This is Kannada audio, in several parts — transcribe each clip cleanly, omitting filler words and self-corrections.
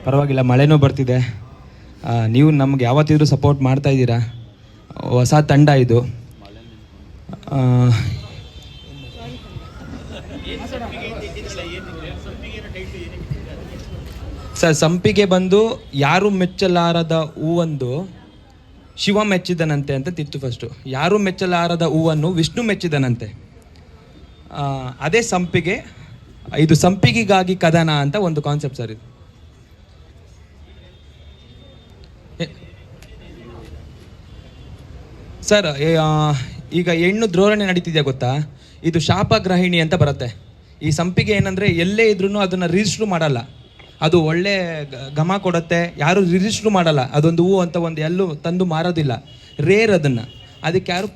ಪರವಾಗಿಲ್ಲ, ಮಳೆನೂ ಬರ್ತಿದೆ. ನೀವು ನಮ್ಗೆ ಯಾವತ್ತಿದ್ರೂ ಸಪೋರ್ಟ್ ಮಾಡ್ತಾ ಇದ್ದೀರಾ. ಹೊಸ ತಂಡ ಇದು. ಸರ್, ಸಂಪಿಗೆ ಬಂದು ಯಾರು ಮೆಚ್ಚಲಾರದ ಹೂವೊಂದು ಶಿವ ಮೆಚ್ಚಿದನಂತೆ ಅಂತ ತಿತ್ತು ಫಸ್ಟು. ಯಾರು ಮೆಚ್ಚಲಾರದ ಹೂವನ್ನು ವಿಷ್ಣು ಮೆಚ್ಚಿದನಂತೆ. ಅದೇ ಸಂಪಿಗೆ. ಇದು ಸಂಪಿಗೆಗಾಗಿ ಕದನ ಅಂತ ಒಂದು ಕಾನ್ಸೆಪ್ಟ್ ಸರ್ ಇದು. ಸರ್, ಈಗ ಹೆಣ್ಣು ದ್ರೋರಣೆ ನಡೀತಿದೆಯಾ ಗೊತ್ತಾ? ಇದು ಶಾಪಗ್ರಹಿಣಿ ಅಂತ ಬರುತ್ತೆ. ಈ ಸಂಪಿಗೆ ಏನಂದರೆ ಎಲ್ಲೇ ಇದ್ರೂ ಅದನ್ನು ರಿಜಿಸ್ಟ್ರು ಮಾಡಲ್ಲ. ಅದು ಒಳ್ಳೆ ಘಮ ಕೊಡುತ್ತೆ, ಯಾರು ರಿಜಿಸ್ಟ್ರು ಮಾಡಲ್ಲ. ಅದೊಂದು ಹೂವು ಅಂತ ಒಂದು ಎಲ್ಲೂ ತಂದು ಮಾರೋದಿಲ್ಲ, ರೇರ್ ಅದನ್ನು. ಅದಕ್ಕೆ ಯಾರು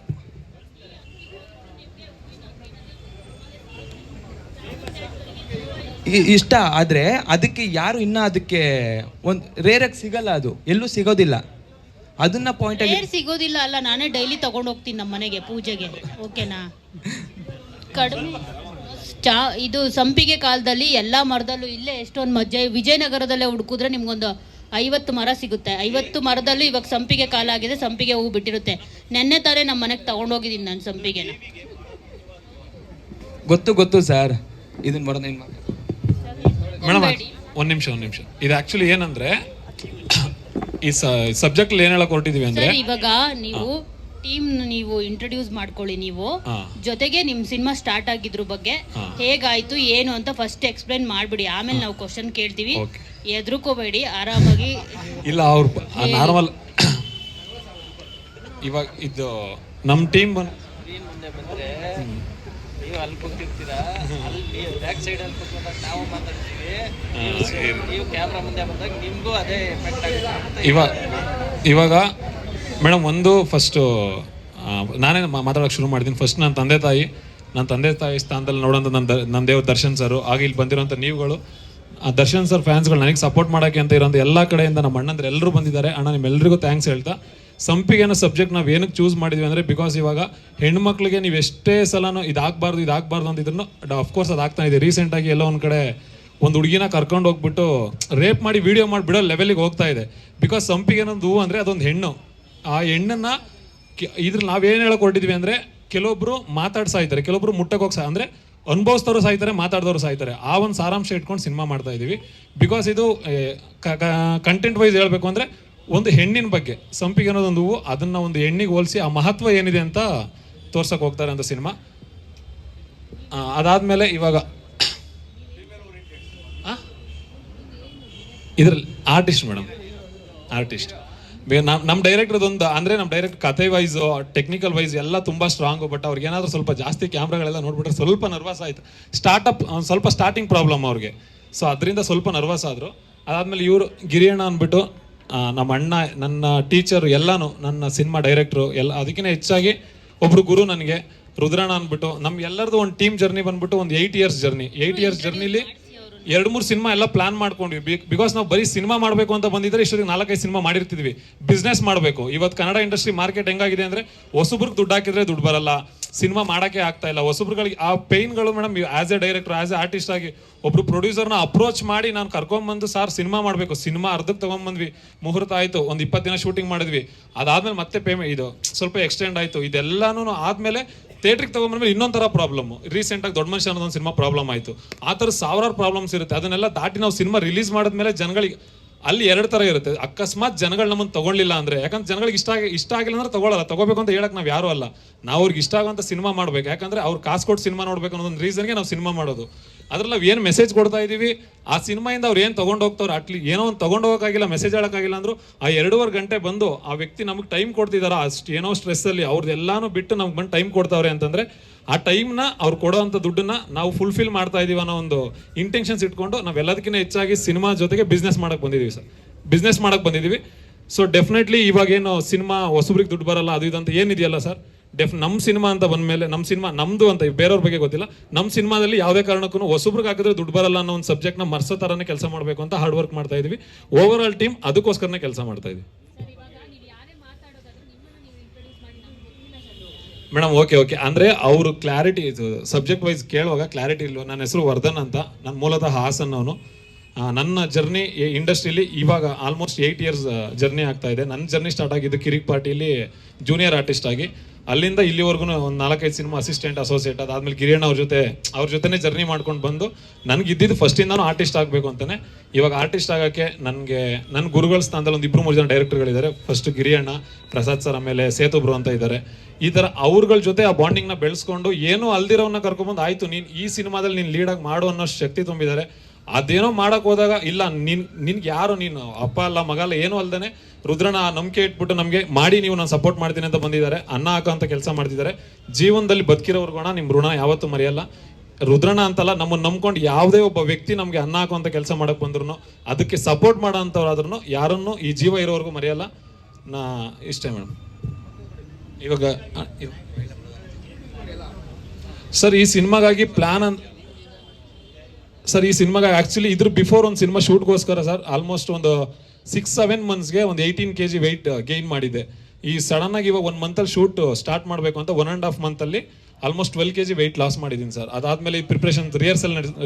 ಇಷ್ಟ ಆದರೆ ಅದಕ್ಕೆ ಯಾರು ಇನ್ನೂ ಅದಕ್ಕೆ ಒಂದು ರೇರಾಗಿ ಸಿಗಲ್ಲ, ಅದು ಎಲ್ಲೂ ಸಿಗೋದಿಲ್ಲ. ಅದನ್ನ ಪಾಯಿಂಟ್ ಆಗಿ ಸಿಗೋದಿಲ್ಲ ಅಲ್ಲ, ನಾನೇ ಡೈಲಿ ತಗೊಂಡು ಹೋಗ್ತೀನಿ ನಮ್ಮ ಮನೆಗೆ ಪೂಜೆಗೆ. ಓಕೆನಾ? ಕಡಿಮೆ ಇದು ಸಂಪಿಗೆ ಕಾಲದಲ್ಲಿ ಎಲ್ಲ ಮರದಲ್ಲೂ ಇಲ್ಲೇ ಎಷ್ಟೊಂದು ವಿಜಯನಗರದಲ್ಲೇ ಹುಡುಕಿದ್ರೆ ನಿಮ್ಗೊಂದು 50 ಮರ ಸಿಗುತ್ತೆ. 50 ಮರದಲ್ಲೂ ಇವಾಗ ಸಂಪಿಗೆ ಕಾಲ ಆಗಿದೆ, ಸಂಪಿಗೆ ಹೂ ಬಿಟ್ಟಿರುತ್ತೆ. ನೆನ್ನೆ ತಾನೇ ನಮ್ಮ ಮನೆಗೆ ತಗೊಂಡೋಗಿದ್ದೀನಿ ನಾನು ಸಂಪಿಗೆನ. ಗೊತ್ತು ಸರ್. ಇದನ್ನ ಮೇಡಮ್ ಒಂದು ನಿಮಿಷ. ಇದು ಆಕ್ಚುಲಿ ಏನಂದ್ರೆ ಈ ಸಬ್ಜೆಕ್ಟ್ ಏನ್ ಹೇಳಕ್ ಹೊರಟಿದೀವಿ ಅಂದ್ರೆ, ಇವಾಗ ನೀವು ಇಂಟ್ರೊಡ್ಯೂಸ್ ಮಾಡ್ಕೊಳ್ಳಿ. ನೀವು ಜೊತೆಗೆ ನಿಮ್ ಸಿನಿಮಾ ಸ್ಟಾರ್ಟ್ ಆಗಿದ್ರ ಬಗ್ಗೆ ಹೇಗಾಯ್ತು ಏನು ಅಂತ ಫಸ್ಟ್ ಎಕ್ಸ್ಪ್ಲೈನ್ ಮಾಡ್ಬಿಡಿ. ಆಮೇಲೆ ನಾವು ಕ್ವಶನ್ ಕೇಳ್ತೀವಿ. ಎದ್ರುಕೋಬೇಡಿ, ಆರಾಮಾಗಿ. ಇಲ್ಲ, ಅವ್ರು ನಾರ್ಮಲ್. ಇವಾಗ ಇದು ನಮ್ ಟೀಮ್ ಇವಾಗ ಮೇಡಮ್ ಒಂದು ಫಸ್ಟು ನಾನೇ ಮಾತಾಡೋಕೆ ಶುರು ಮಾಡ್ತೀನಿ. ಫಸ್ಟ್ ನನ್ನ ತಂದೆ ತಾಯಿ ಸ್ಥಾನದಲ್ಲಿ ನೋಡೋಂಥ ನನ್ನ ದೇವ್ರ ದರ್ಶನ್ ಸರ್, ಆಗ ಇಲ್ಲಿ ಬಂದಿರೋಂಥ ನೀವುಗಳು, ದರ್ಶನ್ ಸರ್ ಫ್ಯಾನ್ಸ್ಗಳು ನನಗೆ ಸಪೋರ್ಟ್ ಮಾಡೋಕ್ಕೆ ಅಂತ ಇರೋಂಥ ಎಲ್ಲ ಕಡೆಯಿಂದ ನಮ್ಮ ಅಣ್ಣಂದ್ರೆ ಎಲ್ಲರೂ ಬಂದಿದ್ದಾರೆ. ಅಣ್ಣ ನಿಮ್ಮೆಲ್ಲರಿಗೂ ಥ್ಯಾಂಕ್ಸ್ ಹೇಳ್ತಾ, ಸಂಪಿಗೆ ಅನ್ನೋ ಸಬ್ಜೆಕ್ಟ್ ನಾವು ಏನಕ್ಕೆ ಚೂಸ್ ಮಾಡಿದ್ವಿ ಅಂದರೆ, ಬಿಕಾಸ್ ಇವಾಗ ಹೆಣ್ಮಕ್ಳಿಗೆ ನೀವು ಎಷ್ಟೇ ಸಲನೂ ಇದಾಗಬಾರ್ದು ಅಂತಿದ್ರು ಅಫ್ಕೋರ್ಸ್ ಅದು ಆಗ್ತಾ ಇದೆ. ರೀಸೆಂಟಾಗಿ ಎಲ್ಲೋ ಒಂದು ಕಡೆ ಒಂದು ಹುಡುಗಿನ ಕರ್ಕೊಂಡು ಹೋಗ್ಬಿಟ್ಟು ರೇಪ್ ಮಾಡಿ ವಿಡಿಯೋ ಮಾಡಿಬಿಡೋ ಲೆವೆಲಿಗೆ ಹೋಗ್ತಾ ಇದೆ. ಬಿಕಾಸ್ ಸಂಪಿಗೆ ಅನ್ನೋದು ಹೂವು ಅಂದರೆ ಅದೊಂದು ಹೆಣ್ಣು. ಆ ಹೆಣ್ಣನ್ನು ಇದ್ರಲ್ಲಿ ನಾವೇನು ಹೇಳಕ್ ಹೊರಟಿದ್ವಿ ಅಂದರೆ, ಕೆಲವೊಬ್ರು ಮಾತಾಡ್ಸಾಯ್ತಾರೆ, ಕೆಲವೊಬ್ರು ಮುಟ್ಟಕ್ಕೆ ಹೋಗಿ ಅಂದರೆ ಅನುಭವಿಸ್ತವ್ರು ಸಾಯ್ತಾರೆ, ಮಾತಾಡಿದವರು ಸಾಯ್ತಾರೆ. ಆ ಒಂದು ಸಾರಾಂಶ ಇಟ್ಕೊಂಡು ಸಿನಿಮಾ ಮಾಡ್ತಾ ಇದ್ದೀವಿ. ಬಿಕಾಸ್ ಇದು ಕಂಟೆಂಟ್ ವೈಸ್ ಹೇಳಬೇಕು ಅಂದರೆ ಒಂದು ಹೆಣ್ಣಿನ ಬಗ್ಗೆ, ಸಂಪಿಗೆ ಅನ್ನೋದೊಂದು ಹೂವು, ಅದನ್ನು ಒಂದು ಹೆಣ್ಣಿಗೆ ಹೋಲಿಸಿ ಆ ಮಹತ್ವ ಏನಿದೆ ಅಂತ ತೋರ್ಸಕ್ಕೆ ಹೋಗ್ತಾರೆ ಅಂತ ಸಿನಿಮಾ. ಅದಾದಮೇಲೆ ಇವಾಗ ಇದ್ರಲ್ಲಿ ಆರ್ಟಿಸ್ಟ್ ನಮ್ಮ ಡೈರೆಕ್ಟರ್ದೊಂದು ಅಂದರೆ ನಮ್ಮ ಡೈರೆಕ್ಟರ್ ಕಥೆ ವೈಸ್ ಟೆಕ್ನಿಕಲ್ ವೈಸ್ ಎಲ್ಲ ತುಂಬ ಸ್ಟ್ರಾಂಗು. ಬಟ್ ಅವ್ರಿಗೆ ಏನಾದರೂ ಸ್ವಲ್ಪ ಜಾಸ್ತಿ ಕ್ಯಾಮ್ರಾಗಳೆಲ್ಲ ನೋಡ್ಬಿಟ್ರೆ ಸ್ವಲ್ಪ ನರ್ವಸ್ ಆಯಿತು. ಸ್ವಲ್ಪ ಸ್ಟಾರ್ಟಿಂಗ್ ಪ್ರಾಬ್ಲಮ್ ಅವ್ರಿಗೆ. ಸೊ ಅದರಿಂದ ಸ್ವಲ್ಪ ನರ್ವಸ್ ಆದರು. ಅದಾದಮೇಲೆ ಇವರು ಗಿರಿಯಣ್ಣ ಅಂದ್ಬಿಟ್ಟು ನಮ್ಮ ಅಣ್ಣ, ನನ್ನ ಟೀಚರ್, ಎಲ್ಲನೂ ನನ್ನ ಸಿನಿಮಾ ಡೈರೆಕ್ಟ್ರು ಎಲ್ಲ. ಅದಕ್ಕಿಂತ ಹೆಚ್ಚಾಗಿ ಒಬ್ರು ಗುರು ನನಗೆ, ರುದ್ರಣ್ಣ ಅಂದ್ಬಿಟ್ಟು. ಎಲ್ಲರದು ಒಂದು ಟೀಮ್ ಜರ್ನಿ ಬಂದ್ಬಿಟ್ಟು ಒಂದು 8 ಇಯರ್ಸ್ ಜರ್ನಿ. 8 ಇಯರ್ಸ್ ಜರ್ನಿಲಿ 2-3 ಸಿನಿಮಾ ಎಲ್ಲ ಪ್ಲಾನ್ ಮಾಡ್ಕೊಂಡ್ವಿ. ಬಿಕಾಸ್ ನಾವು ಬರೀ ಸಿನಿಮಾ ಮಾಡಬೇಕು ಅಂತ ಬಂದಿದ್ರೆ ಇಷ್ಟೊತ್ತಿಗೆ 4-5 ಸಿನಿಮಾ ಮಾಡಿರ್ತಿದ್ವಿ. ಬಿಸ್ನೆಸ್ ಮಾಡಬೇಕು. ಇವತ್ತು ಕನ್ನಡ ಇಂಡಸ್ಟ್ರಿ ಮಾರ್ಕೆಟ್ ಹೆಂಗಾಗಿದೆ ಅಂದರೆ, ಹೊಸಬ್ರಿಗೆ ದುಡ್ಡು ಹಾಕಿದ್ರೆ ದುಡ್ಡು ಬರಲ್ಲ, ಸಿನಿಮಾ ಮಾಡೋಕ್ಕೆ ಆಗ್ತಾ ಇಲ್ಲ. ಹೊಸಬ್ರುಗಳಿಗೆ ಆ ಪೇನ್ಗಳು madam. As a director, as a artist ಆಗಿ ಒಬ್ರು ಪ್ರೊಡ್ಯೂಸರ್ನ ಅಪ್ರೋಚ್ ಮಾಡಿ ನಾನು ಕರ್ಕೊಂಬಂದು, ಸಾರ್ ಸಿನಿಮಾ ಮಾಡಬೇಕು, ಸಿನಿಮಾ ಅರ್ಧಕ್ಕೆ ತೊಗೊಂಬಂದ್ವಿ, ಮುಹೂರ್ತ ಆಯಿತು, ಒಂದು 20 ದಿನ ಶೂಟಿಂಗ್ ಮಾಡಿದ್ವಿ. ಅದಾದ್ಮೇಲೆ ಮತ್ತೆ ಪೇಮೆಂಟ್ ಇದು ಸ್ವಲ್ಪ ಎಕ್ಸ್ಟೆಂಡ್ ಆಯಿತು. ಇದೆಲ್ಲನೂ ಆದಮೇಲೆ ಥಿಯೇಟ್ರಿಗೆ ತೊಗೊಂಡ್ಮೇಲೆ ಇನ್ನೊಂದು ಥರ ಪ್ರಾಬ್ಲಮ್ಮು. ರೀಸೆಂಟಾಗಿ ದೊಡ್ಡ ಮನುಷ್ಯ ಅನ್ನೋದೊಂದು ಸಿನಿಮಾ ಪ್ರಾಬ್ಲಮ್ ಆಯಿತು. ಆ ಥರ ಸಾವಿರಾರು ಪ್ರಾಬ್ಲಮ್ಸ್ ಇರುತ್ತೆ. ಅದನ್ನೆಲ್ಲ ದಾಟಿ ನಾವು ಸಿನಿಮಾ ರಿಲೀಸ್ ಮಾಡಿದ್ಮೇಲೆ ಜನಗಳಿಗೆ ಅಲ್ಲಿ 2 ಥರ ಇರುತ್ತೆ. ಅಕಸ್ಮಾತ್ ಜನಗಳು ನಮ್ಮನ್ನು ತೊಗೊಳ್ಳಿಲ್ಲ ಅಂದರೆ, ಯಾಕಂದ್ರೆ ಜನಗಳಿಗೆ ಇಷ್ಟ ಆಗಿಲ್ಲ ಅಂದ್ರೆ ತೊಗೊಳ್ಳಲ್ಲ. ತೊಗೋಬೇಕು ಅಂತ ಹೇಳಕ್ಕೆ ನಾವು ಯಾರೂ ಅಲ್ಲ. ನಾವು ಅವ್ರಿಗೆ ಇಷ್ಟ ಆಗುವಂಥ ಸಿನಿಮಾ ಮಾಡಬೇಕು. ಯಾಕಂದರೆ ಅವ್ರು ಕಾಸು ಕೊಟ್ಟು ಸಿನಿಮಾ ನೋಡಬೇಕು ಅನ್ನೋದೊಂದು ರೀಸನ್ಗೆ ನಾವು ಸಿನಿಮಾ ಮಾಡೋದು. ಅದ್ರಲ್ಲಿ ನಾವು ಏನು ಮೆಸೇಜ್ ಕೊಡ್ತಾ ಇದ್ದೀವಿ, ಆ ಸಿನಿಮಾಯಿಂದ ಅವ್ರು ಏನು ತೊಗೊಂಡು ಹೋಗ್ತಾವ್ರು, ಏನೋ ಒಂದು ತೊಗೊಂಡು ಹೋಗೋಕ್ಕಾಗಿಲ್ಲ, ಮೆಸೇಜ್ ಹೇಳೋಕ್ಕಾಗಿಲ್ಲ ಅಂದರು ಆ 2.5 ಗಂಟೆ ಬಂದು ಆ ವ್ಯಕ್ತಿ ನಮಗೆ ಟೈಮ್ ಕೊಡ್ತಿದ್ದಾರೆ. ಅಷ್ಟು ಏನೋ ಸ್ಟ್ರೆಸ್ಸಲ್ಲಿ ಅವ್ರದ್ದೆಲ್ಲಾನು ಬಿಟ್ಟು ನಮ್ಗೆ ಬಂದು ಟೈಮ್ ಕೊಡ್ತಾವ್ರೆ ಅಂತಂದರೆ, ಆ ಟೈಮ್ನ ಅವ್ರು ಕೊಡೋವಂಥ ದುಡ್ಡನ್ನ ನಾವು ಫುಲ್ಫಿಲ್ ಮಾಡ್ತಾ ಇದೀವಿ ಅನ್ನೋ ಒಂದು ಇಂಟೆನ್ಷನ್ಸ್ ಇಟ್ಕೊಂಡು ನಾವೆಲ್ಲದಕ್ಕಿಂತ ಹೆಚ್ಚಾಗಿ ಸಿನಿಮಾ ಜೊತೆಗೆ ಬಿಸ್ನೆಸ್ ಮಾಡಕ್ಕೆ ಬಂದಿದ್ದೀವಿ. ಸೊ ಡೆಫಿನೆಟ್ಲಿ ಇವಾಗೇನು ಸಿನಿಮಾ ಹೊಸಬ್ರಿಗೆ ದುಡ್ಡು ಬರಲ್ಲ ಅದು ಇದಂತ ಏನಿದೆಯಲ್ಲ ಸರ್, ನಮ್ಮ ಸಿನಿಮಾ ಅಂತ ಬಂದಮೇಲೆ, ನಮ್ಮ ಸಿನಿಮಾ ನಮ್ಮದು ಅಂತ ಬೇರೆಯವ್ರ ಬಗ್ಗೆ ಗೊತ್ತಿಲ್ಲ, ನಮ್ಮ ಸಿನಿಮಾದಲ್ಲಿ ಯಾವುದೇ ಕಾರಣಕ್ಕೂ ಹೊಸಬ್ರಿಗೆ ಹಾಕಿದ್ರೆ ದುಡ್ಡು ಬರಲ್ಲ ಅನ್ನೋ ಒಂದು ಸಬ್ಜೆಕ್ಟ್ನ ಮರ್ಸೋ ಥರನೇ ಕೆಲಸ ಮಾಡಬೇಕು ಅಂತ ಹಾರ್ಡ್ ವರ್ಕ್ ಮಾಡ್ತಾ ಇದೀವಿ. ಓವರ್ ಆಲ್ ಟೀಮ್ ಅದಕ್ಕೋಸ್ಕರನೇ ಕೆಲಸ ಮಾಡ್ತಾ ಇದೀವಿ ಮೇಡಮ್. ಓಕೆ ಅಂದರೆ ಅವರು ಕ್ಲಾರಿಟಿ ಸಬ್ಜೆಕ್ಟ್ ವೈಸ್ ಕೇಳುವಾಗ ಕ್ಲಾರಿಟಿ ಇಲ್ವ. ನನ್ನ ಹೆಸರು ವರ್ಧನ್ ಅಂತ, ನಾನು ಮೂಲತಃ ಹಾಸನ್ ಅವನು. ನನ್ನ ಜರ್ನಿ ಇಂಡಸ್ಟ್ರಿಲಿ ಇವಾಗ ಆಲ್ಮೋಸ್ಟ್ 8 ಇಯರ್ಸ್ ಜರ್ನಿ ಆಗ್ತಾ ಇದೆ. ನನ್ನ ಜರ್ನಿ ಸ್ಟಾರ್ಟ್ ಆಗಿದ್ದು ಕಿರಿಕ್ ಪಾರ್ಟಿಲಿ ಜೂನಿಯರ್ ಆರ್ಟಿಸ್ಟ್ ಆಗಿ, ಅಲ್ಲಿಂದ ಇಲ್ಲಿವರೆಗೂ ಒಂದು 4-5 ಸಿನಿಮಾ ಅಸಿಸ್ಟೆಂಟ್, ಅಸೋಸಿಯೇಟ್, ಅದಾದ್ಮೇಲೆ ಗಿರಿಯಣ್ಣ ಅವ್ರ ಜೊತೆನೇ ಜರ್ನಿ ಮಾಡ್ಕೊಂಡು ಬಂದು ನನಗೆ ಇದ್ದಿದ್ದು ಫಸ್ಟಿಂದಾನು ಆರ್ಟಿಸ್ಟ್ ಆಗಬೇಕು ಅಂತಾನೆ. ಇವಾಗ ಆರ್ಟಿಸ್ಟ್ ಆಗೋಕ್ಕೆ ನನಗೆ ನನ್ನ ಗುರುಗಳ ಸ್ಥಾನದಲ್ಲಿ ಒಂದು 2-3 ಜನ ಡೈರೆಕ್ಟರ್ಗಳಿದ್ದಾರೆ. ಫಸ್ಟ್ ಗಿರಿಯಣ್ಣ, ಪ್ರಸಾದ್ ಸರ್, ಆಮೇಲೆ ಸೇತು ಬ್ರೋ ಅಂತ ಇದ್ದಾರೆ. ಈ ಥರ ಅವ್ರಗಳ ಜೊತೆ ಆ ಬಾಂಡಿಂಗ್ನ ಬೆಳೆಸ್ಕೊಂಡು ಏನೋ ಅಲ್ದಿರೋನ್ನ ಕರ್ಕೊಂಬಂದು ಆಯಿತು ನೀನು ಈ ಸಿನಿಮಾದಲ್ಲಿ ನೀನು ಲೀಡಾಗಿ ಮಾಡು ಅನ್ನೋ ಶಕ್ತಿ ತುಂಬಿದ್ದಾರೆ. ಅದೇನೋ ಮಾಡಕ್ ಹೋದಾಗ ಇಲ್ಲ ನಿನ್ಗೆ ಯಾರು ನೀನು ಅಪ್ಪ ಅಲ್ಲ ಮಗ ಅಲ್ಲ ಏನೂ ಅಲ್ದೇನೆ ರುದ್ರನ ನಂಬಿಕೆ ಇಟ್ಬಿಟ್ಟು ನಮಗೆ ಮಾಡಿ ನೀವು ನಾನು ಸಪೋರ್ಟ್ ಮಾಡ್ತೀನಿ ಅಂತ ಬಂದಿದ್ದಾರೆ. ಅನ್ನ ಹಾಕೋ ಅಂತ ಕೆಲಸ ಮಾಡ್ತಿದ್ದಾರೆ. ಜೀವನದಲ್ಲಿ ಬದುಕಿರೋರ್ಗೋಣ ನಿಮ್ಮ ಋಣ ಯಾವತ್ತೂ ಮರೆಯಲ್ಲ. ರುದ್ರನ ಅಂತಲ್ಲ, ನಮ್ಮನ್ನು ನಂಬ್ಕೊಂಡು ಯಾವುದೇ ಒಬ್ಬ ವ್ಯಕ್ತಿ ನಮಗೆ ಅನ್ನ ಹಾಕುವಂತ ಕೆಲಸ ಮಾಡಕ್ ಬಂದ್ರು ಅದಕ್ಕೆ ಸಪೋರ್ಟ್ ಮಾಡೋ ಅಂಥವ್ರಾದ್ರೂ ಯಾರನ್ನು ಈ ಜೀವ ಇರೋವರೆಗೂ ಮರೆಯಲ್ಲ. ನಾ ಇಷ್ಟೇ ಮೇಡಮ್. ಇವಾಗ ಸರ್ ಈ ಸಿನಿಮಾಗಾಗಿ ಈ ಸಿನಿಮಾಗಾಗಿ ಆಕ್ಚುಲಿ ಇದ್ರ ಬಿಫೋರ್ ಒಂದು ಸಿನಿಮಾ ಶೂಟ್ಗೋಸ್ಕರ ಸರ್ ಆಲ್ಮೋಸ್ಟ್ ಒಂದು 6-7 ಮಂತ್ಸ್ಗೆ ಒಂದು 18 kg ವೆಯ್ಟ್ ಗೇನ್ ಮಾಡಿದೆ. ಈ ಸಡನ್ ಆಗಿ ಇವಾಗ 1 ಮಂತಲ್ಲಿ ಶೂಟ್ ಸ್ಟಾರ್ಟ್ ಮಾಡಬೇಕು ಅಂತ 1.5 ಮಂತಲ್ಲಿ ಆಲ್ಮೋಸ್ಟ್ 12 kg ವೆಯ್ಟ್ ಲಾಸ್ ಮಾಡಿದ್ದೀನಿ ಸರ್. ಅದಾದ್ಮೇಲೆ ಪ್ರಿಪ್ರೇಷನ್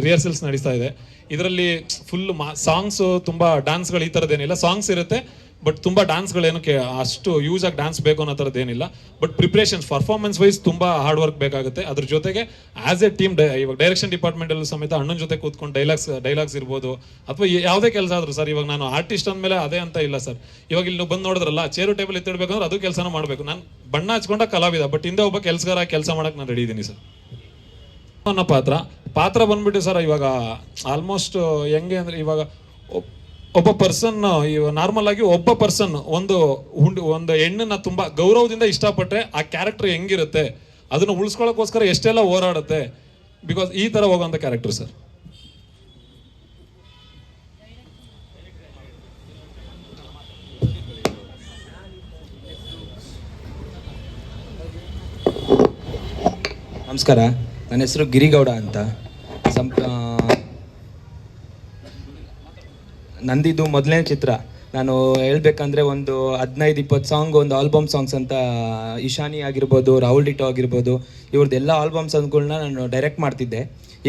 ರಿಹರ್ಸಲ್ಸ್ ನಡೀತಾ ಇದೆ. ಇದರಲ್ಲಿ ಫುಲ್ ಸಾಂಗ್ಸ್ ತುಂಬ ಡ್ಯಾನ್ಸ್ಗಳು ಈ ಥರದ್ದೇನಿಲ್ಲ. ಸಾಂಗ್ಸ್ ಇರುತ್ತೆ ಬಟ್ ತುಂಬ ಡ್ಯಾನ್ಸ್ಗಳೇನಕ್ಕೆ ಅಷ್ಟು ಯೂಸ್ ಆಗಿ ಡ್ಯಾನ್ಸ್ ಬೇಕು ಅನ್ನೋ ಥರದ್ದು ಏನಿಲ್ಲ. ಬಟ್ ಪ್ರಿಪ್ರೇಷನ್ಸ್ ಪರ್ಫಾರ್ಮೆನ್ಸ್ ವೈಸ್ ತುಂಬ ಹಾರ್ಡ್ ವರ್ಕ್ ಬೇಕಾಗುತ್ತೆ. ಅದ್ರ ಜೊತೆಗೆ ಆಸ್ ಎ ಟೀಮ್ ಇವಾಗ ಡೈರೆಕ್ಷನ್ ಡಿಪಾರ್ಟ್ಮೆಂಟಲ್ಲೂ ಸಮೇತ ಅಣ್ಣನ ಜೊತೆ ಕೂತ್ಕೊಂಡು ಡೈಲಾಗ್ಸ್ ಇರ್ಬೋದು ಅಥವಾ ಯಾವುದೇ ಕೆಲಸ ಆದರೂ ಸರ್. ಇವಾಗ ನಾನು ಆರ್ಟಿಸ್ಟ್ ಅಂದಮೇಲೆ ಅದೇ ಅಂತ ಇಲ್ಲ ಸರ್. ಇವಾಗ ಇಲ್ಲಿ ನೀವು ಬಂದು ನೋಡಿದ್ರಲ್ಲ, ಚೇರು ಟೇಬಲ್ ಎತ್ತಿಡ್ಬೇಕಂದ್ರೆ ಅದು ಕೆಲಸನ ಮಾಡಬೇಕು. ನಾನು ಬಣ್ಣ ಹಚ್ಕೊಂಡ ಕಲಾವಿದ, ಬಟ್ ಹಿಂದೆ ಒಬ್ಬ ಕೆಲಸಗಾರ ಕೆಲಸ ಮಾಡಕ್ಕೆ ನಾನು ರೆಡಿ ಇದ್ದೀನಿ ಸರ್. ಅನ್ನೋ ಪಾತ್ರ ಬಂದ್ಬಿಟ್ಟು ಸರ್ ಇವಾಗ ಆಲ್ಮೋಸ್ಟ್ ಹೆಂಗೆ ಅಂದರೆ ಇವಾಗ ಒಬ್ಬ ಪರ್ಸನ್ ನಾರ್ಮಲ್ ಆಗಿ ಒಬ್ಬ ಪರ್ಸನ್ ಒಂದು ಹೆಣ್ಣನ್ನ ತುಂಬಾ ಗೌರವದಿಂದ ಇಷ್ಟಪಟ್ಟರೆ ಆ ಕ್ಯಾರೆಕ್ಟರ್ ಹೆಂಗಿರುತ್ತೆ, ಅದನ್ನ ಉಳಿಸ್ಕೊಳ್ಳೋಕ್ಕೋಸ್ಕರ ಎಷ್ಟೆಲ್ಲ ಹೋರಾಡುತ್ತೆ. ಬಿಕಾಸ್ ಈ ತರ ಹೋಗುವಂತ ಕ್ಯಾರೆಕ್ಟರ್ ಸರ್. ನಮಸ್ಕಾರ, ನನ್ನ ಹೆಸರು ಗಿರಿಗೌಡ ಅಂತ. ನಂದಿದ್ದು ಮೊದಲನೇ ಚಿತ್ರ. ನಾನು ಹೇಳ್ಬೇಕಂದ್ರೆ ಒಂದು 15-20 ಸಾಂಗ್, ಒಂದು ಆಲ್ಬಮ್ ಸಾಂಗ್ಸ್ ಅಂತ ಇಶಾನಿ ಆಗಿರ್ಬೋದು, ರಾಹುಲ್ ಡಿಟೋ ಆಗಿರ್ಬೋದು, ಇವ್ರದ್ದು ಎಲ್ಲ ಆಲ್ಬಮ್ ಸಾಂಗ್ಗಳನ್ನ ನಾನು ಡೈರೆಕ್ಟ್ ಮಾಡ್ತಿದ್ದೆ.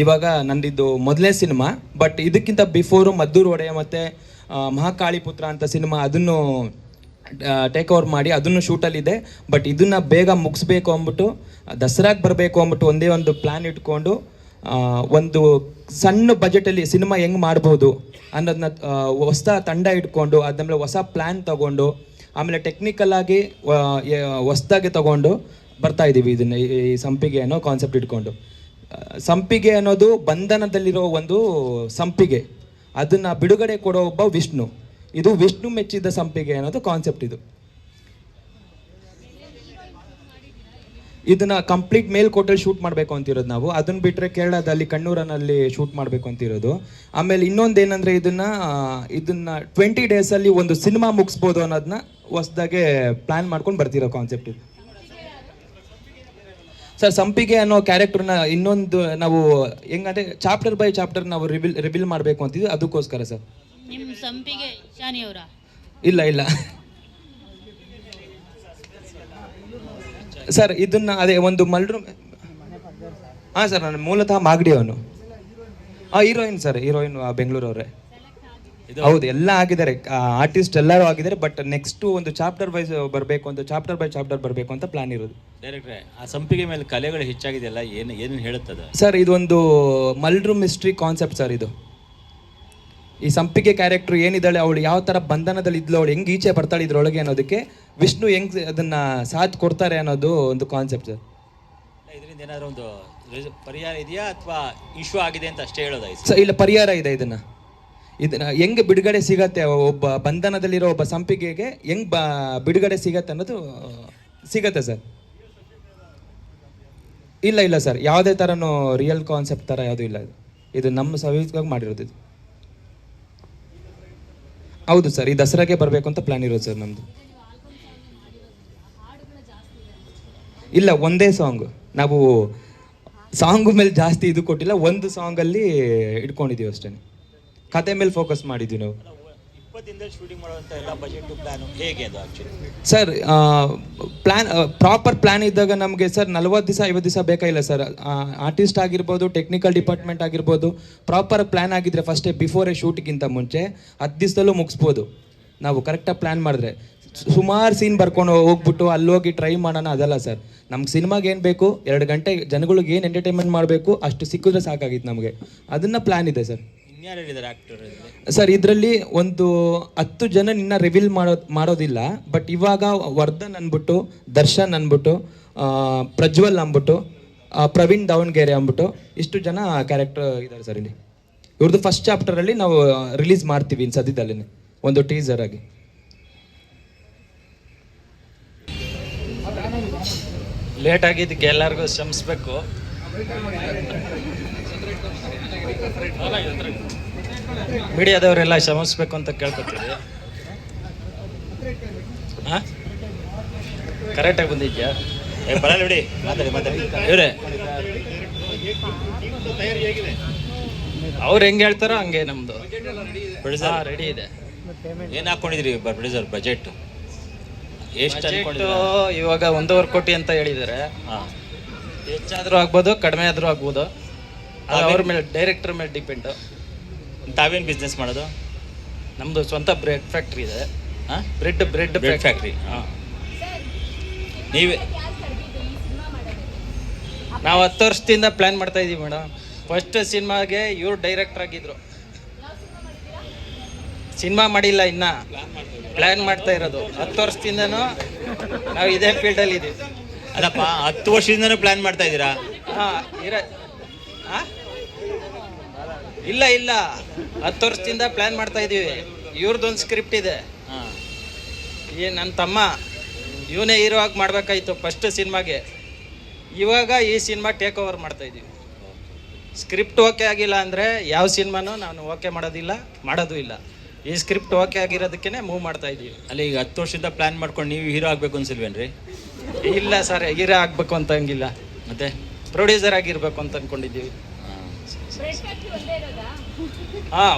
ಇವಾಗ ನಂದಿದ್ದು ಮೊದಲನೇ ಸಿನಿಮಾ. ಬಟ್ ಇದಕ್ಕಿಂತ ಬಿಫೋರು ಮದ್ದೂರು ಒಡೆಯ ಮತ್ತು ಮಹಾಕಾಳಿಪುತ್ರ ಅಂತ ಸಿನಿಮಾ, ಅದನ್ನು ಟೇಕ್ ಓವರ್ ಮಾಡಿ ಅದನ್ನು ಶೂಟಲ್ಲಿದೆ. ಬಟ್ ಇದನ್ನು ಬೇಗ ಮುಗಿಸ್ಬೇಕು ಅಂದ್ಬಿಟ್ಟು, ದಸರಾಗೆ ಬರಬೇಕು ಅಂದ್ಬಿಟ್ಟು ಒಂದೇ ಒಂದು ಪ್ಲ್ಯಾನ್ ಇಟ್ಕೊಂಡು ಒಂದು ಸಣ್ಣ ಬಜೆಟಲ್ಲಿ ಸಿನಿಮಾ ಹೆಂಗೆ ಮಾಡ್ಬೋದು ಅನ್ನೋದನ್ನ ಹೊಸ ತಂಡ ಇಟ್ಕೊಂಡು, ಅದಾದಮೇಲೆ ಹೊಸ ಪ್ಲ್ಯಾನ್ ತಗೊಂಡು, ಆಮೇಲೆ ಟೆಕ್ನಿಕಲ್ ಆಗಿ ಹೊಸದಾಗಿ ತಗೊಂಡು ಬರ್ತಾ ಇದ್ದೀವಿ. ಇದನ್ನು ಈ ಸಂಪಿಗೆ ಅನ್ನೋ ಕಾನ್ಸೆಪ್ಟ್ ಇಟ್ಕೊಂಡು. ಸಂಪಿಗೆ ಅನ್ನೋದು ಬಂಧನದಲ್ಲಿರೋ ಒಂದು ಸಂಪಿಗೆ, ಅದನ್ನು ಬಿಡುಗಡೆ ಕೊಡೋ ಒಬ್ಬ ವಿಷ್ಣು. ಇದು ವಿಷ್ಣು ಮೆಚ್ಚಿದ ಸಂಪಿಗೆ ಅನ್ನೋದು ಕಾನ್ಸೆಪ್ಟ್. ಇದನ್ನ ಕಂಪ್ಲೀಟ್ ಮೇಲ್ಕೋಟೆಲ್ ಶೂಟ್ ಮಾಡಬೇಕು ಅಂತಿರೋದು ನಾವು. ಅದನ್ನ ಬಿಟ್ಟರೆ ಕೇರಳದಲ್ಲಿ ಕಣ್ಣೂರನಲ್ಲಿ ಶೂಟ್ ಮಾಡಬೇಕು ಅಂತಿರೋದು. ಆಮೇಲೆ ಇನ್ನೊಂದು ಏನಂದರೆ ಇದನ್ನ 20 ಡೇಸಲ್ಲಿ ಒಂದು ಸಿನಿಮಾ ಮುಗಿಸ್ಬೋದು ಅನ್ನೋದನ್ನ ಹೊಸದಾಗೆ ಪ್ಲ್ಯಾನ್ ಮಾಡ್ಕೊಂಡು ಬರ್ತಿರೋ ಕಾನ್ಸೆಪ್ಟ್ ಇದು ಸರ್. ಸಂಪಿಗೆ ಅನ್ನೋ ಕ್ಯಾರೆಕ್ಟರ್ನ ಇನ್ನೊಂದು ನಾವು ಹೆಂಗಂದ್ರೆ ಚಾಪ್ಟರ್ ಬೈ ಚಾಪ್ಟರ್ ನಾವು ರಿವೀಲ್ ಮಾಡಬೇಕು ಅಂತಿದ್ವಿ. ಅದಕ್ಕೋಸ್ಕರ ಸರ್. ನಿಮ್ಮ ಸಂಪಿಗೆ ಶಾನಿ ಅವರ ಇಲ್ಲ ಸರ್. ಇದನ್ನ ಅದೇ ಒಂದು ಮಲ್ರು. ಹಾಂ ಸರ್, ನಾನು ಮೂಲತಃ ಮಾಗಡಿ ಅವನು. ಹೀರೋಯಿನ್ ಸರ್, ಹೀರೋಯಿನ್ ಬೆಂಗಳೂರವ್ರೆ. ಹೌದು, ಎಲ್ಲ ಆಗಿದ್ದಾರೆ, ಆರ್ಟಿಸ್ಟ್ ಎಲ್ಲರೂ ಆಗಿದ್ದಾರೆ. ಬಟ್ ನೆಕ್ಸ್ಟ್ ಒಂದು ಚಾಪ್ಟರ್ ವೈಸ್ ಬರಬೇಕು ಅಂತ, ಚಾಪ್ಟರ್ ಬೈ ಚಾಪ್ಟರ್ ಬರಬೇಕು ಅಂತ ಪ್ಲಾನ್ ಇರೋದು. ಡೈರೆಕ್ಟ್ರೆ, ಆ ಸಂಪಿಗೆ ಮೇಲೆ ಕಲೆಗಳು ಹೆಚ್ಚಾಗಿದೆಯಲ್ಲ, ಏನು ಹೇಳುತ್ತದೆ ಸರ್? ಇದೊಂದು ಮಲ್ರು ಮಿಸ್ಟ್ರಿ ಕಾನ್ಸೆಪ್ಟ್ ಸರ್. ಇದು ಈ ಸಂಪಿಗೆ ಕ್ಯಾರೆಕ್ಟರ್ ಏನಿದ್ದಾಳೆ, ಅವಳು ಯಾವ ಥರ ಬಂಧನದಲ್ಲಿ ಇದ್ಲು, ಅವಳು ಹೆಂಗೆ ಈಚೆ ಬರ್ತಾಳೆ ಇದ್ರೊಳಗೆ ಅನ್ನೋದಕ್ಕೆ ವಿಷ್ಣು ಹೆಂಗೆ ಅದನ್ನು ಸಾಥ್ ಕೊಡ್ತಾರೆ ಅನ್ನೋದು ಒಂದು ಕಾನ್ಸೆಪ್ಟ್ ಸರ್. ಇದರಿಂದ ಏನಾದರೂ ಒಂದು ಪರಿಹಾರ ಇದೆಯಾ ಅಥವಾ ಇಶ್ಯೂ ಆಗಿದೆ ಅಂತ ಅಷ್ಟೇ ಹೇಳೋದಾಯ್ತು ಸರ್? ಇಲ್ಲ, ಪರಿಹಾರ ಇದೆ. ಇದನ್ನು ಹೆಂಗೆ ಬಿಡುಗಡೆ ಸಿಗತ್ತೆ, ಒಬ್ಬ ಬಂಧನದಲ್ಲಿರೋ ಒಬ್ಬ ಸಂಪಿಗೆಗೆ ಹೆಂಗೆ ಬಿಡುಗಡೆ ಸಿಗತ್ತೆ ಅನ್ನೋದು ಸಿಗತ್ತೆ ಸರ್. ಇಲ್ಲ ಸರ್, ಯಾವುದೇ ಥರನೂ ರಿಯಲ್ ಕಾನ್ಸೆಪ್ಟ್ ಥರ ಯಾವುದೂ ಇಲ್ಲ. ಇದು ನಮ್ಮ ಸವಿವಾಗಿ ಮಾಡಿರೋದು ಇದು. ಹೌದು ಸರ್, ಈ ದಸರಾಗೆ ಬರಬೇಕು ಅಂತ ಪ್ಲಾನ್ ಇರೋದು ಸರ್ ನಮ್ಮದು. ಇಲ್ಲ, ಒಂದೇ ಸಾಂಗ್. ನಾವು ಸಾಂಗು ಮೇಲೆ ಜಾಸ್ತಿ ಇದು ಕೊಟ್ಟಿಲ್ಲ, ಒಂದು ಸಾಂಗಲ್ಲಿ ಇಟ್ಕೊಂಡಿದ್ದೀವಿ ಅಷ್ಟೇ. ಕತೆ ಮೇಲೆ ಫೋಕಸ್ ಮಾಡಿದ್ದೀವಿ ನಾವು. 20 ದಿನದಲ್ಲಿ ಶೂಟಿಂಗ್ ಮಾಡುವಂತ ಎಲ್ಲ ಬಜೆಟ್ ಪ್ಲಾನ್ ಹೇಗೆ ಅದು actually? Sir plan proper plan ಇದ್ದಾಗ ನಮಗೆ ಸರ್ 40 ದಿವಸ 50 ದಿವಸ ಬೇಕಾಗಿಲ್ಲ ಸರ್. ಆರ್ಟಿಸ್ಟ್ ಆಗಿರ್ಬೋದು, ಟೆಕ್ನಿಕಲ್ ಡಿಪಾರ್ಟ್ಮೆಂಟ್ ಆಗಿರ್ಬೋದು, ಪ್ರಾಪರ್ ಪ್ಲ್ಯಾನ್ ಆಗಿದ್ರೆ ಫಸ್ಟೇ ಬಿಫೋರೇ ಶೂಟಿಗಿಂತ ಮುಂಚೆ 10 ದಿವಸದಲ್ಲೂ ಮುಗಿಸ್ಬೋದು ನಾವು ಕರೆಕ್ಟಾಗಿ ಪ್ಲ್ಯಾನ್ ಮಾಡಿದ್ರೆ. ಸುಮಾರು ಸೀನ್ ಬರ್ಕೊಂಡು ಹೋಗ್ಬಿಟ್ಟು ಅಲ್ಲೋಗಿ ಟ್ರೈ ಮಾಡೋಣ ಅದಲ್ಲ ಸರ್. ನಮ್ಗೆ ಸಿನಿಮಾಗೆ ಏನು ಬೇಕು, 2 ಗಂಟೆ ಜನಗಳಿಗೆ ಏನು ಎಂಟರ್ಟೈನ್ಮೆಂಟ್ ಮಾಡಬೇಕು ಅಷ್ಟು ಸಿಕ್ಕಿದ್ರೆ ಸಾಕಾಗಿತ್ತು ನಮಗೆ. ಅದನ್ನು ಪ್ಲ್ಯಾನ್ ಇದೆ ಸರ್. ಇನ್ಯಾರಿದ್ದಾರೆ ಆಕ್ಟರ್? ಸರ್ ಇದರಲ್ಲಿ ಒಂದು 10 ಜನ ಇನ್ನ ರಿವೀಲ್ ಮಾಡೋದಿಲ್ಲ. ಬಟ್ ಇವಾಗ ವರ್ಧನ್ ಅಂದ್ಬಿಟ್ಟು, ದರ್ಶನ್ ಅಂದ್ಬಿಟ್ಟು, ಪ್ರಜ್ವಲ್ ಅಂದ್ಬಿಟ್ಟು, ಪ್ರವೀಣ್ ದಾವಣಗೆರೆ ಅಂದ್ಬಿಟ್ಟು ಇಷ್ಟು ಜನ ಕ್ಯಾರೆಕ್ಟರ್ ಇದ್ದಾರೆ ಸರ್ ಇಲ್ಲಿ. ಇವ್ರದ್ದು ಫಸ್ಟ್ ಚಾಪ್ಟರಲ್ಲಿ ನಾವು ರಿಲೀಸ್ ಮಾಡ್ತೀವಿ ಇನ್ನು ಸದ್ಯದಲ್ಲೇ ಒಂದು ಟೀಸರ್ ಆಗಿ. ಲೇಟ್ ಆಗಿದ್ದಕ್ಕೆ ಎಲ್ಲರಿಗೂ ಶ್ರಮಿಸ್ಬೇಕು. ಮೀಡಿಯಾದವರೆಲ್ಲ ಶ್ರಮಿಸ್ಬೇಕು ಅಂತ ಕೇಳ್ಕೊತೀವಿ. ಹಾಂ, ಕರೆಕ್ಟಾಗಿ ಬಂದಿದ್ಯಾ? ಬರಲ್ಲ ಬಿಡಿ, ಮಾತಾಡಿ ಇವರೇ ಅವ್ರು ಹೆಂಗೆ ಹೇಳ್ತಾರೋ ಹಂಗೆ ನಮ್ಮದು ಪ್ರೊಡ್ಯೂಸರ್ ರೆಡಿ ಇದೆ. ಏನು ಹಾಕೊಂಡಿದ್ರಿ ಪ್ರೊಡ್ಯೂಸರ್ ಬಜೆಟ್ ಎಷ್ಟು ಬಜೆಟ್ ಅನ್ಕೊಂಡಿದ್ದೀರಾ? ಇವಾಗ 1.5 ಕೋಟಿ ಅಂತ ಹೇಳಿದ್ದಾರೆ. ಹಾಂ, ಹೆಚ್ಚಾದರೂ ಆಗ್ಬೋದು, ಕಡಿಮೆ ಆದರೂ ಆಗ್ಬೋದು. ಅದು ಅವ್ರ ಮೇಲೆ, ಡೈರೆಕ್ಟರ್ ಮೇಲೆ ಡಿಪೆಂಡು. ತಾವೇನು ಬಿಸ್ನೆಸ್ ಮಾಡೋದು? ನಮ್ಮದು ಸ್ವಂತ ಬ್ರೆಡ್ ಫ್ಯಾಕ್ಟ್ರಿ ಇದೆ. ಹಾಂ, ಬ್ರೆಡ್ ಫ್ಯಾಕ್ಟ್ರಿ. ಹಾಂ, ನೀವೇ ನಾವು 10 ವರ್ಷದಿಂದ ಪ್ಲ್ಯಾನ್ ಮಾಡ್ತಾ ಇದ್ದೀವಿ ಮೇಡಮ್. ಫಸ್ಟ್ ಸಿನಿಮಾಗೆ ಇವ್ರು ಡೈರೆಕ್ಟರ್ ಆಗಿದ್ರು. ಸಿನಿಮಾ ಮಾಡಿಲ್ಲ, ಇನ್ನ ಪ್ಲ್ಯಾನ್ ಮಾಡ್ತಾ ಇರೋದು. 10 ವರ್ಷದಿಂದನೂ ನಾವು ಇದೇ ಫೀಲ್ಡಲ್ಲಿ ಇದ್ದೀವಿ. ಅಲ್ಲಪ್ಪ, 10 ವರ್ಷದಿಂದನೂ ಪ್ಲಾನ್ ಮಾಡ್ತಾ ಇದ್ದೀರಾ? ಹಾಂ ಇಲ್ಲ 10 ವರ್ಷದಿಂದ ಪ್ಲ್ಯಾನ್ ಮಾಡ್ತಾ ಇದ್ದೀವಿ. ಇವ್ರದ್ದೊಂದು ಸ್ಕ್ರಿಪ್ಟ್ ಇದೆ. ಹಾಂ, ನನ್ನ ತಮ್ಮ ಇವನೇ ಹೀರೋ ಆಗಿ ಮಾಡಬೇಕಾಯ್ತು ಫಸ್ಟ್ ಸಿನಿಮಾಗೆ. ಇವಾಗ ಈ ಸಿನಿಮಾ ಟೇಕ್ ಓವರ್ ಮಾಡ್ತಾ ಇದ್ದೀವಿ. ಸ್ಕ್ರಿಪ್ಟ್ ಓಕೆ ಆಗಿಲ್ಲ ಅಂದರೆ ಯಾವ ಸಿನಿಮಾನೂ ನಾನು ಓಕೆ ಮಾಡೋದು ಇಲ್ಲ. ಈ ಸ್ಕ್ರಿಪ್ಟ್ ಓಕೆ ಆಗಿರೋದಕ್ಕೇ ಮೂವ್ ಮಾಡ್ತಾ ಇದ್ದೀವಿ. ಅಲ್ಲಿ ಈಗ 10 ವರ್ಷದಿಂದ ಪ್ಲಾನ್ ಮಾಡ್ಕೊಂಡು ನೀವು ಹೀರೋ ಆಗಬೇಕು ಅನ್ಸಿಲ್ವೇನ್ರಿ? ಇಲ್ಲ ಸರ್, ಹೀರೋ ಆಗಬೇಕು ಅಂತ ಹಂಗಿಲ್ಲ. ಮತ್ತೆ ಪ್ರೊಡ್ಯೂಸರ್ ಆಗಿರ್ಬೇಕು ಅಂತ ಅಂದ್ಕೊಂಡಿದ್ದೀವಿ.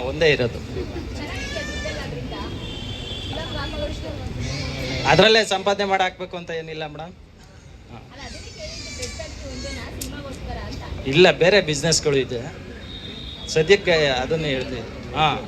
ಒಂದೇ ಇರೋದು. ಅದರಲ್ಲೇ ಸಂಪಾದನೆ ಮಾಡಿ ಹಾಕ್ಬೇಕು ಅಂತ ಏನಿಲ್ಲ ಮೇಡಮ್. ಇಲ್ಲ, ಬೇರೆ ಬಿಸ್ನೆಸ್ಗಳು ಇದೆ ಸದ್ಯಕ್ಕೆ, ಅದನ್ನೇ ಹೇಳ್ತೀವಿ. ಹಾಂ,